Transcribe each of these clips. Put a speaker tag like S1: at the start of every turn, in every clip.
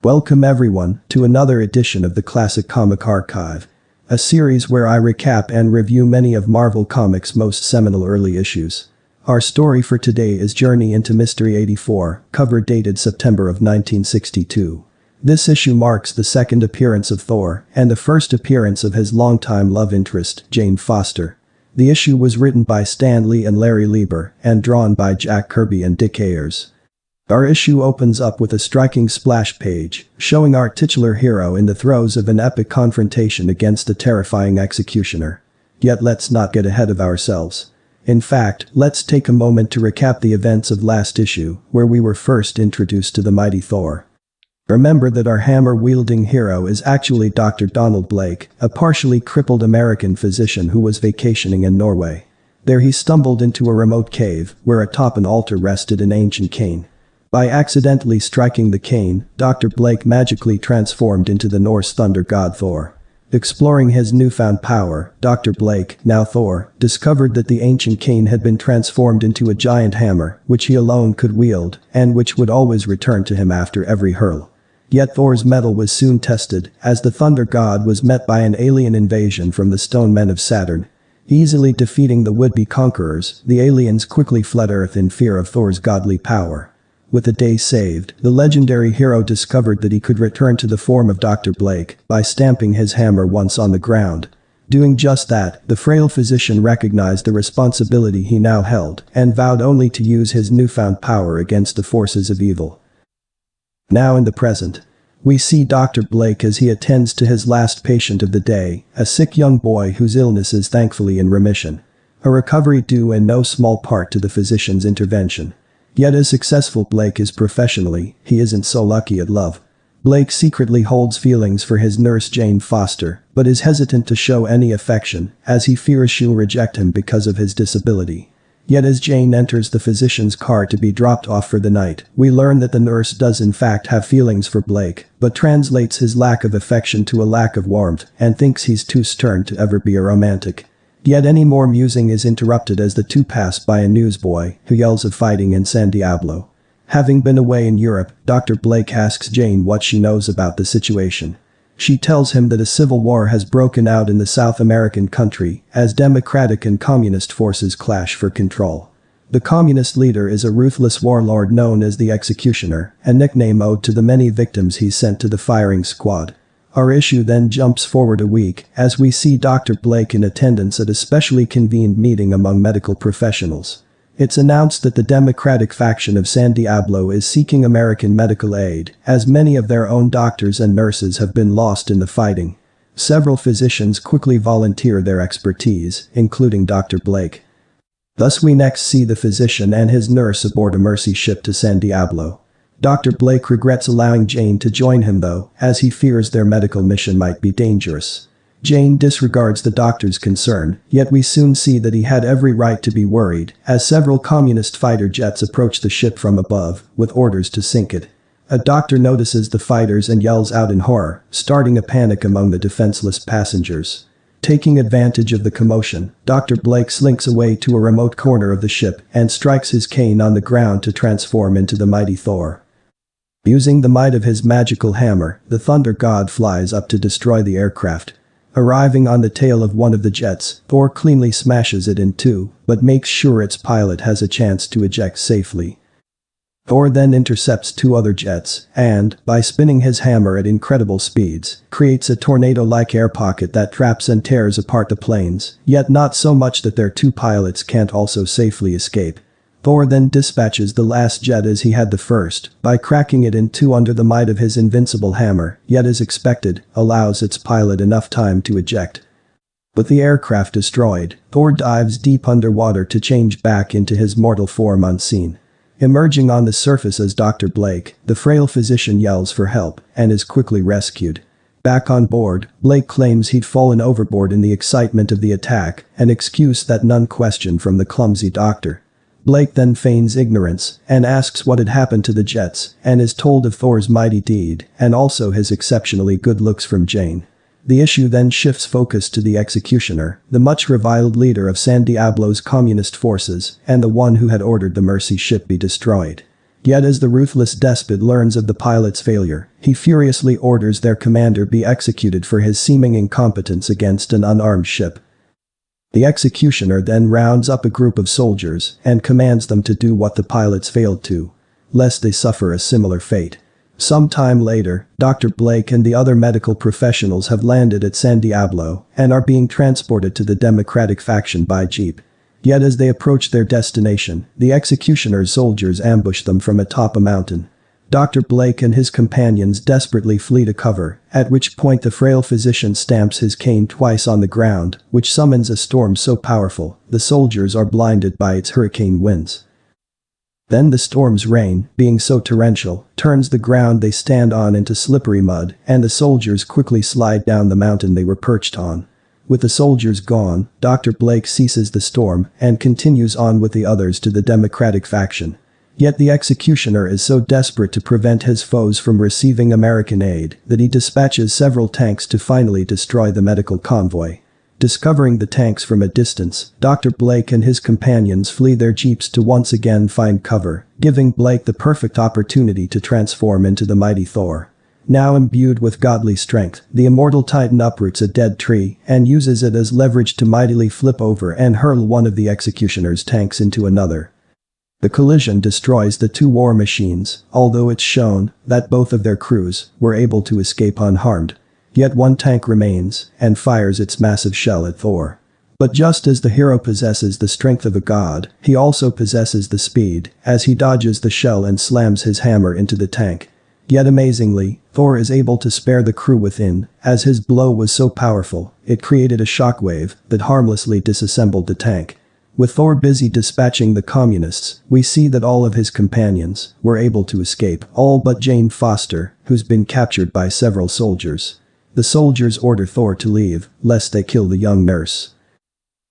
S1: Welcome everyone to another edition of the Classic Comic Archive, a series where I recap and review many of Marvel Comics' most seminal early issues. Our story for today is Journey into Mystery 84, cover dated September of 1962. This issue marks the second appearance of Thor and the first appearance of his longtime love interest, Jane Foster. The issue was written by Stan Lee and Larry Lieber and drawn by Jack Kirby and Dick Ayers. Our issue opens up with a striking splash page, showing our titular hero in the throes of an epic confrontation against a terrifying executioner. Yet let's not get ahead of ourselves. In fact, let's take a moment to recap the events of last issue, where we were first introduced to the mighty Thor. Remember that our hammer-wielding hero is actually Dr. Donald Blake, a partially crippled American physician who was vacationing in Norway. There he stumbled into a remote cave, where atop an altar rested an ancient cane. By accidentally striking the cane, Dr. Blake magically transformed into the Norse thunder god Thor. Exploring his newfound power, Dr. Blake, now Thor, discovered that the ancient cane had been transformed into a giant hammer, which he alone could wield, and which would always return to him after every hurl. Yet Thor's mettle was soon tested, as the thunder god was met by an alien invasion from the stone men of Saturn. Easily defeating the would-be conquerors, the aliens quickly fled Earth in fear of Thor's godly power. With the day saved, the legendary hero discovered that he could return to the form of Dr. Blake by stamping his hammer once on the ground. Doing just that, the frail physician recognized the responsibility he now held and vowed only to use his newfound power against the forces of evil. Now in the present, we see Dr. Blake as he attends to his last patient of the day, a sick young boy whose illness is thankfully in remission. A recovery due in no small part to the physician's intervention. Yet as successful Blake is professionally, he isn't so lucky at love. Blake secretly holds feelings for his nurse Jane Foster, but is hesitant to show any affection, as he fears she'll reject him because of his disability. Yet as Jane enters the physician's car to be dropped off for the night, we learn that the nurse does in fact have feelings for Blake, but translates his lack of affection to a lack of warmth and thinks he's too stern to ever be a romantic. Yet any more musing is interrupted as the two pass by a newsboy, who yells of fighting in San Diablo. Having been away in Europe, Dr. Blake asks Jane what she knows about the situation. She tells him that a civil war has broken out in the South American country, as democratic and communist forces clash for control. The communist leader is a ruthless warlord known as the Executioner, a nickname owed to the many victims he sent to the firing squad. Our issue then jumps forward a week, as we see Dr. Blake in attendance at a specially convened meeting among medical professionals. It's announced that the Democratic faction of San Diablo is seeking American medical aid, as many of their own doctors and nurses have been lost in the fighting. Several physicians quickly volunteer their expertise, including Dr. Blake. Thus we next see the physician and his nurse aboard a mercy ship to San Diablo. Dr. Blake regrets allowing Jane to join him though, as he fears their medical mission might be dangerous. Jane disregards the doctor's concern, yet we soon see that he had every right to be worried, as several communist fighter jets approach the ship from above, with orders to sink it. A doctor notices the fighters and yells out in horror, starting a panic among the defenseless passengers. Taking advantage of the commotion, Dr. Blake slinks away to a remote corner of the ship and strikes his cane on the ground to transform into the mighty Thor. Using the might of his magical hammer, the Thunder God flies up to destroy the aircraft. Arriving on the tail of one of the jets, Thor cleanly smashes it in two, but makes sure its pilot has a chance to eject safely. Thor then intercepts two other jets, and, by spinning his hammer at incredible speeds, creates a tornado-like air pocket that traps and tears apart the planes, yet not so much that their two pilots can't also safely escape. Thor then dispatches the last jet as he had the first, by cracking it in two under the might of his invincible hammer, yet as expected, allows its pilot enough time to eject. With the aircraft destroyed, Thor dives deep underwater to change back into his mortal form unseen. Emerging on the surface as Dr. Blake, the frail physician yells for help, and is quickly rescued. Back on board, Blake claims he'd fallen overboard in the excitement of the attack, an excuse that none question from the clumsy doctor. Blake then feigns ignorance and asks what had happened to the jets, and is told of Thor's mighty deed and also his exceptionally good looks from Jane. The issue then shifts focus to the Executioner, the much reviled leader of San Diablo's communist forces and the one who had ordered the Mercy ship be destroyed. Yet as the ruthless despot learns of the pilot's failure, he furiously orders their commander be executed for his seeming incompetence against an unarmed ship. The executioner then rounds up a group of soldiers and commands them to do what the pilots failed to, lest they suffer a similar fate. Some time later, Dr. Blake and the other medical professionals have landed at San Diablo and are being transported to the Democratic faction by jeep. Yet as they approach their destination, the executioner's soldiers ambush them from atop a mountain. Dr. Blake and his companions desperately flee to cover, at which point the frail physician stamps his cane twice on the ground, which summons a storm so powerful, the soldiers are blinded by its hurricane winds. Then the storm's rain, being so torrential, turns the ground they stand on into slippery mud, and the soldiers quickly slide down the mountain they were perched on. With the soldiers gone, Dr. Blake ceases the storm and continues on with the others to the Democratic faction. Yet the executioner is so desperate to prevent his foes from receiving American aid that he dispatches several tanks to finally destroy the medical convoy. Discovering the tanks from a distance, Dr. Blake and his companions flee their jeeps to once again find cover, giving Blake the perfect opportunity to transform into the mighty Thor. Now imbued with godly strength, the immortal titan uproots a dead tree and uses it as leverage to mightily flip over and hurl one of the executioner's tanks into another. The collision destroys the two war machines, although it's shown that both of their crews were able to escape unharmed. Yet one tank remains and fires its massive shell at Thor. But just as the hero possesses the strength of a god, he also possesses the speed, as he dodges the shell and slams his hammer into the tank. Yet amazingly, Thor is able to spare the crew within, as his blow was so powerful, it created a shockwave that harmlessly disassembled the tank. With Thor busy dispatching the communists, we see that all of his companions were able to escape, all but Jane Foster, who's been captured by several soldiers. The soldiers order Thor to leave, lest they kill the young nurse.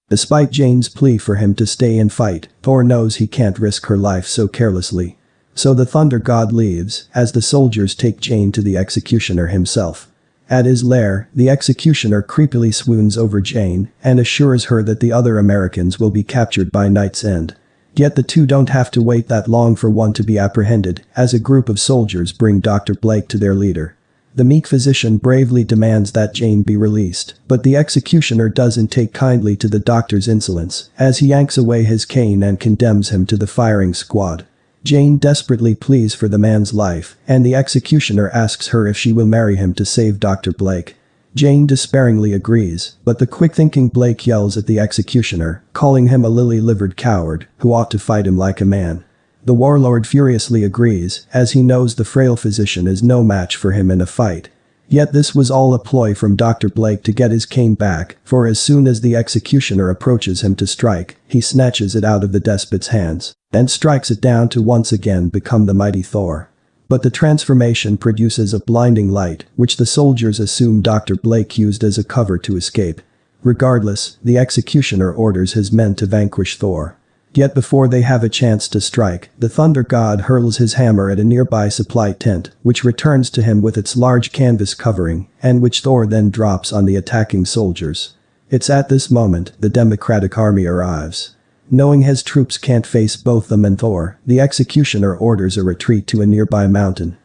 S1: Despite Jane's plea for him to stay and fight, Thor knows he can't risk her life so carelessly. So the Thunder God leaves, as the soldiers take Jane to the executioner himself. At his lair, the executioner creepily swoons over Jane and assures her that the other Americans will be captured by night's end. Yet the two don't have to wait that long for one to be apprehended, as a group of soldiers bring Dr. Blake to their leader. The meek physician bravely demands that Jane be released, but the executioner doesn't take kindly to the doctor's insolence, as he yanks away his cane and condemns him to the firing squad. Jane desperately pleads for the man's life, and the executioner asks her if she will marry him to save Dr. Blake. Jane despairingly agrees, but the quick-thinking Blake yells at the executioner, calling him a lily-livered coward who ought to fight him like a man. The warlord furiously agrees, as he knows the frail physician is no match for him in a fight. Yet this was all a ploy from Dr. Blake to get his cane back, for as soon as the executioner approaches him to strike, he snatches it out of the despot's hands, and strikes it down to once again become the mighty Thor. But the transformation produces a blinding light, which the soldiers assume Dr. Blake used as a cover to escape. Regardless, the executioner orders his men to vanquish Thor. Yet before they have a chance to strike, the Thunder God hurls his hammer at a nearby supply tent, which returns to him with its large canvas covering, and which Thor then drops on the attacking soldiers. It's at this moment the Democratic army arrives. Knowing his troops can't face both them and Thor, the executioner orders a retreat to a nearby mountain.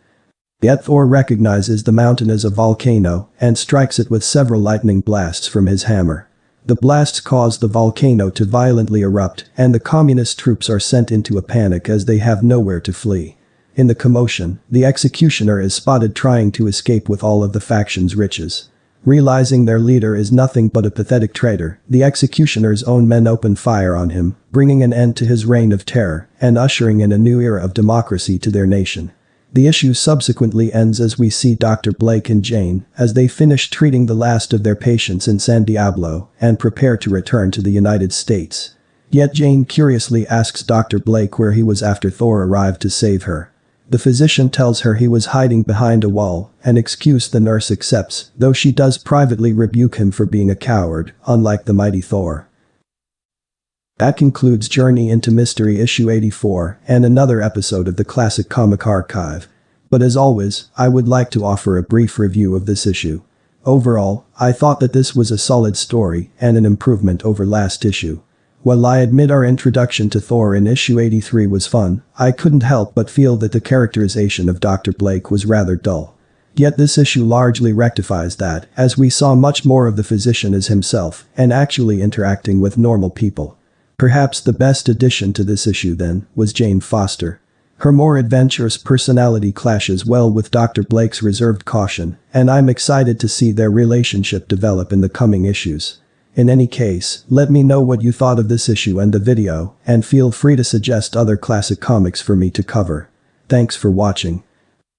S1: Yet Thor recognizes the mountain as a volcano and strikes it with several lightning blasts from his hammer. The blasts cause the volcano to violently erupt, and the communist troops are sent into a panic as they have nowhere to flee. In the commotion, the executioner is spotted trying to escape with all of the faction's riches. Realizing their leader is nothing but a pathetic traitor, the executioner's own men open fire on him, bringing an end to his reign of terror and ushering in a new era of democracy to their nation. The issue subsequently ends as we see Dr. Blake and Jane as they finish treating the last of their patients in San Diablo and prepare to return to the United States. Yet Jane curiously asks Dr. Blake where he was after Thor arrived to save her. The physician tells her he was hiding behind a wall, an excuse the nurse accepts, though she does privately rebuke him for being a coward, unlike the mighty Thor. That concludes Journey into Mystery issue 84 and another episode of the Classic Comic Archive. But as always, I would like to offer a brief review of this issue. Overall, I thought that this was a solid story and an improvement over last issue. While I admit our introduction to Thor in issue 83 was fun, I couldn't help but feel that the characterization of Dr. Blake was rather dull. Yet this issue largely rectifies that, as we saw much more of the physician as himself and actually interacting with normal people. Perhaps the best addition to this issue then was Jane Foster. Her more adventurous personality clashes well with Dr. Blake's reserved caution, and I'm excited to see their relationship develop in the coming issues. In any case, let me know what you thought of this issue and the video, and feel free to suggest other classic comics for me to cover. Thanks for watching.